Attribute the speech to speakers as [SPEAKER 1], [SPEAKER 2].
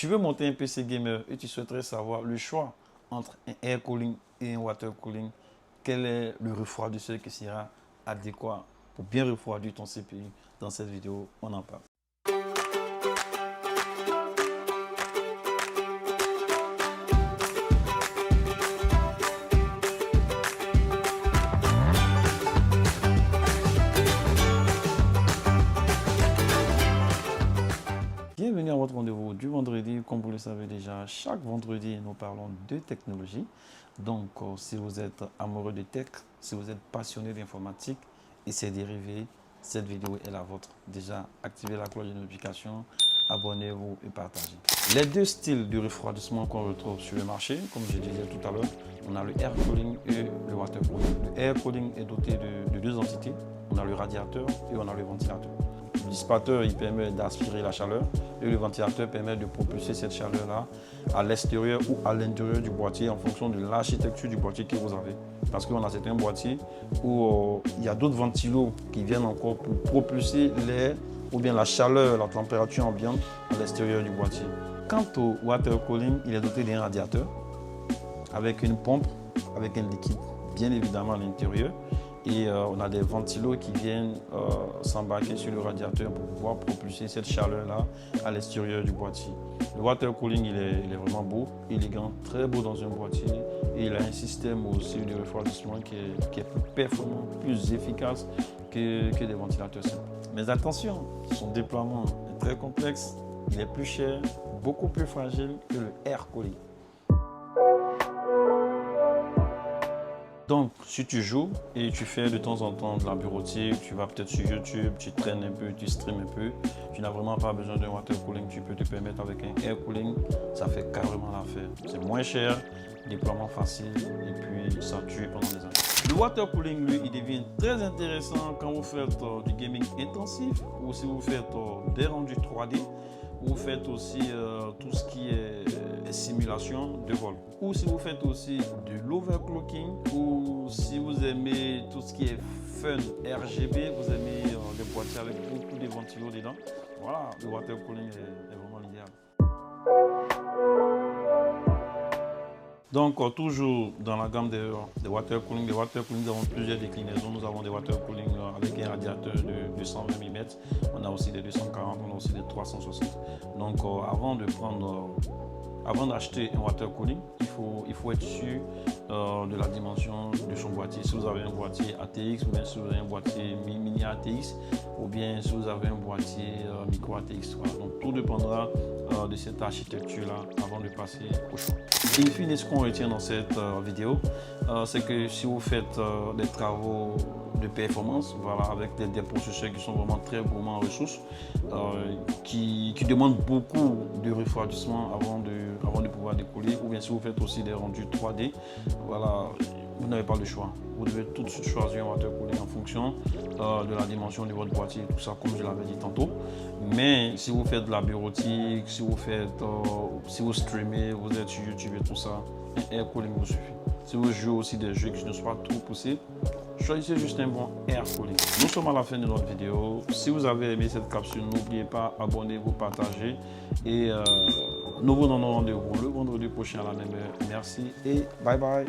[SPEAKER 1] Tu veux monter un PC gamer et tu souhaiterais savoir le choix entre un air cooling et un water cooling. Quel est le refroidisseur qui sera adéquat pour bien refroidir ton CPU? Dans cette vidéo, on en parle. Bienvenue à votre rendez-vous du vendredi. Comme vous le savez déjà, chaque vendredi, nous parlons de technologie. Donc, si vous êtes amoureux de tech, si vous êtes passionné d'informatique et ses dérivés, cette vidéo est la vôtre. Déjà, activez la cloche de notification, abonnez-vous et partagez. Les deux styles de refroidissement qu'on retrouve sur le marché, comme je disais tout à l'heure, on a le air cooling et le water cooling. Le air cooling est doté de deux entités. On a le radiateur et on a le ventilateur. Le dissipateur, il permet d'aspirer la chaleur et le ventilateur permet de propulser cette chaleur-là à l'extérieur ou à l'intérieur du boîtier en fonction de l'architecture du boîtier que vous avez. Parce qu'on a certains boîtiers où il y a d'autres ventilos qui viennent encore pour propulser l'air ou bien la chaleur, la température ambiante à l'extérieur du boîtier. Quant au water cooling, il est doté d'un radiateur avec une pompe, avec un liquide bien évidemment à l'intérieur. Et on a des ventilos qui viennent s'embarquer sur le radiateur pour pouvoir propulser cette chaleur-là à l'extérieur du boîtier. Le water cooling, il est vraiment beau, élégant, très beau dans un boîtier. Et il a un système aussi de refroidissement qui est plus performant, plus efficace que des ventilateurs simples. Mais attention, son déploiement est très complexe, il est plus cher, beaucoup plus fragile que le air cooling. Donc, si tu joues et tu fais de temps en temps de la bureautique, tu vas peut-être sur YouTube, tu traînes un peu, tu streams un peu, tu n'as vraiment pas besoin d'un water cooling, tu peux te permettre avec un air cooling, ça fait carrément l'affaire. C'est moins cher, déploiement facile et puis ça tue pendant des années. Le water cooling, lui, il devient très intéressant quand vous faites du gaming intensif ou si vous faites des rendus 3D. Vous faites aussi tout ce qui est simulation de vol. Ou si vous faites aussi de l'overclocking, ou si vous aimez tout ce qui est fun RGB, vous aimez des boîtiers avec beaucoup de ventilos dedans. Voilà, le water cooling est vraiment l'idéal. Donc, toujours dans la gamme des water cooling, nous avons plusieurs déclinaisons. Nous avons des water cooling avec un radiateur de 220 mm. On a aussi des 240, on a aussi des 360. Donc, avant d'acheter un water cooling, il faut être sûr de la dimension de son boîtier. Si vous avez un boîtier ATX, ou bien si vous avez un boîtier mini ATX, ou bien si vous avez un boîtier micro ATX. Voilà. Donc, tout dépendra de cette architecture-là avant de passer au choix. In fine, ce qu'on retient dans cette vidéo, c'est que si vous faites des travaux de performance, voilà, avec des processeurs qui sont vraiment très gourmands en ressources, qui demandent beaucoup de refroidissement avant de pouvoir décoller, ou bien si vous faites aussi des rendus 3D, voilà, vous n'avez pas le choix. Vous devez tout de suite choisir un water cooling en fonction de la dimension de votre boîtier, tout ça comme je l'avais dit tantôt. Mais si vous faites de la bureautique, si vous streamez, vous êtes sur YouTube et tout ça, un air cooling vous suffit. Si vous jouez aussi des jeux qui ne sont pas trop poussés, choisissez juste un bon air cooling. Nous sommes à la fin de notre vidéo. Si vous avez aimé cette capsule, n'oubliez pas, abonnez-vous, partagez. Et nous vous donnons rendez-vous le vendredi prochain à la même heure. Merci et bye bye.